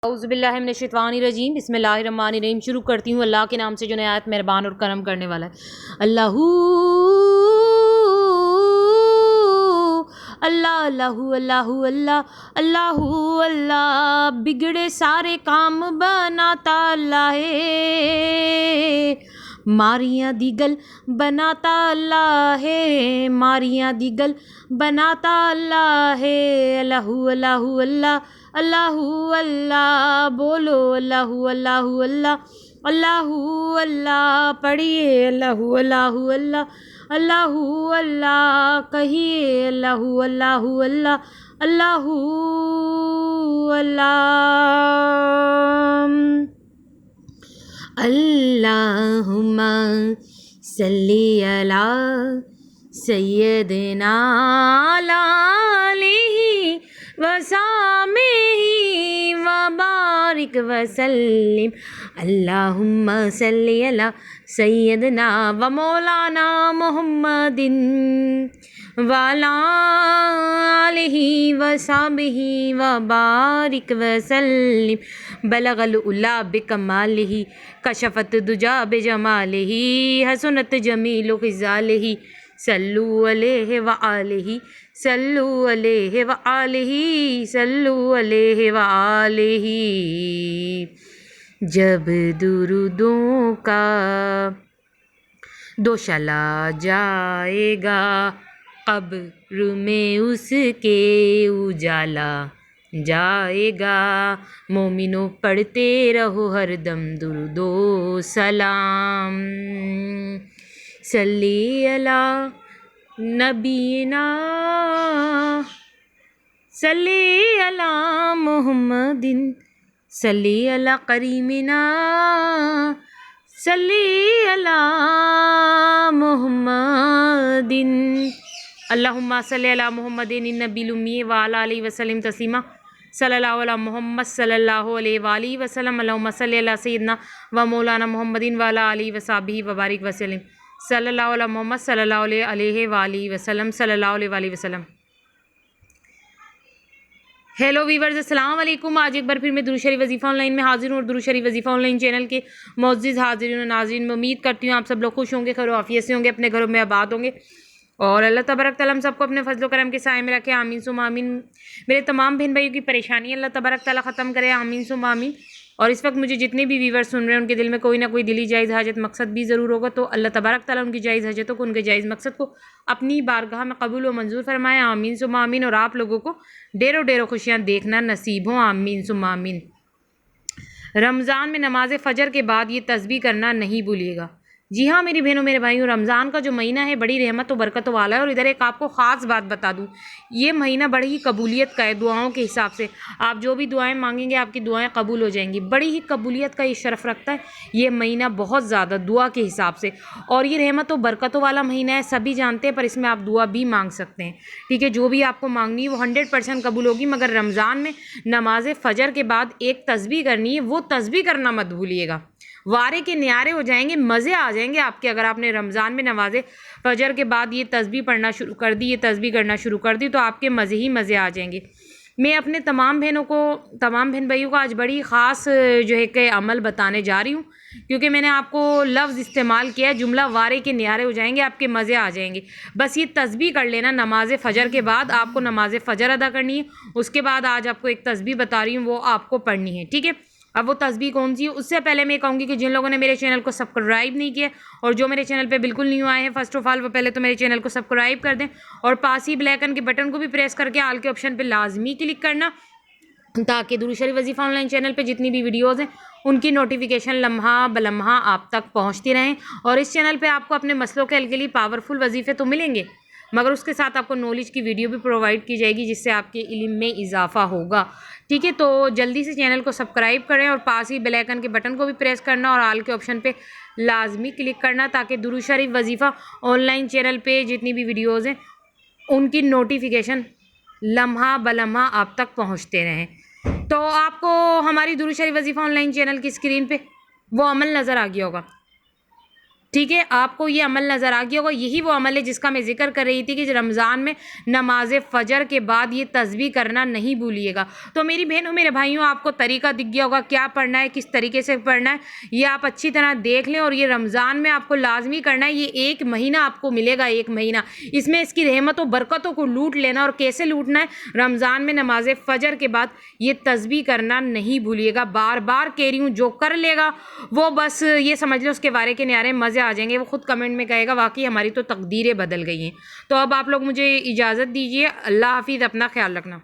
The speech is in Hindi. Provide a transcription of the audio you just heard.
औज़ुबिल्लाहिमिनश्शैतानिर्रजीम बिस्मिल्लाहिर्रहमानिर्रहीम। शुरू करती हूँ अल्लाह के नाम से जो नहायत मेहरबान और करम करने वाला है। अल्लाहू अल्लाह अल्लाहू अल्लाहू अल्लाह अल्लाहू अल्लाह। बिगड़े सारे काम बनाता अल्लाह है, मारियां दी गल बनाता अल्लाह है, मारियां दी गल बनाता अल्लाह है। अल्लाहू अल्लाहू अल्लाह अल्लाहू अल्लाह। बोलो अल्लाहू अल्लाहू अल्लाह अल्लाहू अल्लाह। पढ़िए अल्लाहू अल्लाहू अल्लाह अल्लाहू अल्लाह। कहिए अल्लाहू अल्लाहू अल्लाह अल्लाहू अल्लाह। अल्लाहुम्मा सल्ली अला सय्यदना आलिहि वसाहबिहि व बारिक वसल्लिम। अल्लाहुम्मा सल्ली अला सय्यदना व मौलाना मुहम्मदिन वाला आलिहि वसाहबिहि व बारिक वसल्लिम। बलगल उला बिकमालिहि कशफत दुजा बेजमालिहि हसनत जमील खिजालिहि। सल्लु अलैहि व आलिहि सल्लु अलैहि व आलिहि सल्लु अलैहि व आलिहि। जब दुरूदों का दोशला जाएगा, कब्र में उसके उजाला जाएगा। मोमिनो पढ़ते रहो हरदम दुरूदो सलाम। सल्ली अला नबीना सल्ली अला मुहम्मदिन सल्ली अला करीमिना सल्ली अला मुहम्मदिन। अल्लाहुम्मा सल्ली अला मुहम्मदिन नबील उम्मी व अला आलिहि वसल्लम तस्लीमा। सल्लल्लाहु अला मुहम्मद सल्लल्लाहु अलैहि वसल्लम। अल्लाहुम्मा सल्ली अला सय्यदना व मौलाना मुहम्मदिन व अला आलिहि वसहबिहि व बारिक वसल्लम। सल्लल्लाहु अला मुहम्मद सल्लल्लाहु अलैहि वसल्लम सल्लल्लाहु अलैहि वसल्लम। हेलो वीवर्स, अस्सलाम वालेकुम। आज एक बार फिर मैं दुरूद शरीफ वजीफ़ा ऑनलाइन में हाजिर हूँ और दुरूद शरीफ वजीफ़ा ऑनलाइन चैनल के मोअज़्ज़िज़ हाज़िरीन और नाज़रीन में उम्मीद करती हूँ आप सब लोग खुश होंगे, खैर आफियत से होंगे, अपने घरों में आबाद होंगे और अल्लाह तबारक तआला हम सबको अपने फजल करम के साए में रखे। आमीन सुम आमीन। मेरे तमाम बहन भाइयों की परेशानी अल्लाह तबारक तआला ख़त्म करे। आमीन सुम आमीन। और इस वक्त मुझे जितने भी व्यूवर्स सुन रहे हैं उनके दिल में कोई ना कोई दिली जायज़ हाजत मकसद भी ज़रूर होगा, तो अल्लाह तबारक तआला उनकी जायज़ हाजतों को, उनके जायज़ मकसद को अपनी बारगाह में कबूल व मंजूर फरमाए। आमीन सुम आमीन। और आप लोगों को ढेरों ढेरों खुशियाँ देखना नसीब हो। आमीन सुम आमीन। रमज़ान में नमाज फ़जर के बाद ये तस्बीह करना नहीं भूलिएगा। जी हाँ मेरी बहनों मेरे भाइयों, रमज़ान का जो महीना है बड़ी रहमत और बरकत वाला है। और इधर एक आपको ख़ास बात बता दूँ, ये महीना बड़ी ही कबूलियत का है। दुआओं के हिसाब से आप जो भी दुआएं मांगेंगे आपकी दुआएं कबूल हो जाएंगी। बड़ी ही कबूलियत का ये शरफ़ रखता है ये महीना, बहुत ज़्यादा दुआ के हिसाब से। और ये रहमत और बरकतों वाला महीना है, सभी जानते हैं, पर इसमें आप दुआ भी मांग सकते हैं। ठीक है, जो भी आपको मांगनी है वो 100% कबूल होगी। मगर रमज़ान में नमाज फ़जर के बाद एक तस्बीह करनी है, वो तस्बीह करना मत भूलिएगा। वारे के न्यारे हो जाएंगे, मज़े आ जाएंगे आपके। अगर आपने रमज़ान में नमाज़े फ़जर के बाद ये तस्बीह पढ़ना शुरू कर दी, ये तस्बीह करना शुरू कर दी, तो आपके मज़े ही मज़े आ जाएंगे। मैं अपने तमाम बहनों को, तमाम बहन भाइयों को आज बड़ी ख़ास जो है कि अमल बताने जा रही हूँ, क्योंकि मैंने आपको लफ्ज़ इस्तेमाल किया है, जुमला वारे के न्यारे हो जाएंगे, आपके मज़े आ जाएंगे। बस ये तस्बीह कर लेना नमाज फ़जर के बाद। आपको नमाज फ़जर अदा करनी है, उसके बाद आज आपको एक तस्बीह बता रही हूँ, वो आपको पढ़नी है। ठीक है, अब वो तस्बीह कौन सी है उससे पहले मैं कहूँगी कि जिन लोगों ने मेरे चैनल को सब्सक्राइब नहीं किया और जो मेरे चैनल पे बिल्कुल न्यू आए हैं, फर्स्ट ऑफ ऑल वो पहले तो मेरे चैनल को सब्सक्राइब कर दें और पास ही ब्लैक आइकन के बटन को भी प्रेस करके आल के ऑप्शन पे लाजमी क्लिक करना, ताकि दुरूद शरीफ वजीफ़ा ऑनलाइन चैनल पे जितनी भी वीडियोज़ हैं उनकी नोटिफिकेशन लम्हा बलम्हा आप तक पहुँचती रहें। और इस चैनल पर आपको अपने मसलों के हल के लिए पावरफुल वजीफ़े तो मिलेंगे, मगर उसके साथ आपको नॉलेज की वीडियो भी प्रोवाइड की जाएगी, जिससे आपके इल्म में इजाफा होगा। ठीक है, तो जल्दी से चैनल को सब्सक्राइब करें और पास ही बेल आइकन के बटन को भी प्रेस करना और आल के ऑप्शन पे लाजमी क्लिक करना, ताकि दुरूद शरीफ वजीफ़ा ऑनलाइन चैनल पे जितनी भी वीडियोज़ हैं उनकी नोटिफिकेशन लम्हा बलम्हा आप तक पहुँचते रहें। तो आपको हमारी दुरूद शरीफ वजीफ़ा ऑनलाइन चैनल की स्क्रीन पर वो अमल नज़र आ गया होगा। ठीक है, आपको ये अमल नज़र आ गया होगा। यही वो अमल है जिसका मैं ज़िक्र कर रही थी कि रमज़ान में नमाज फ़जर के बाद ये तस्बीह करना नहीं भूलिएगा। तो मेरी बहनों मेरे भाइयों, आपको तरीका दिख गया होगा क्या पढ़ना है, किस तरीके से पढ़ना है, ये आप अच्छी तरह देख लें। और ये रमज़ान में आपको लाजमी करना है। ये 1 महीना आपको मिलेगा, 1 महीना, इसमें इसकी रहमतों बरकतों को लूट लेना। और कैसे लूटना है, रमज़ान में नमाज फ़जर के बाद ये तस्बीह करना नहीं भूलिएगा। बार बार कह रही हूँ, जो कर लेगा वो बस ये समझ लो उसके वारे के न्यारे मज़े आ जाएंगे। वो खुद कमेंट में कहेगा वाकई हमारी तो तकदीरें बदल गई हैं। तो अब आप लोग मुझे इजाज़त दीजिए। अल्लाह हाफिज़, अपना ख्याल रखना।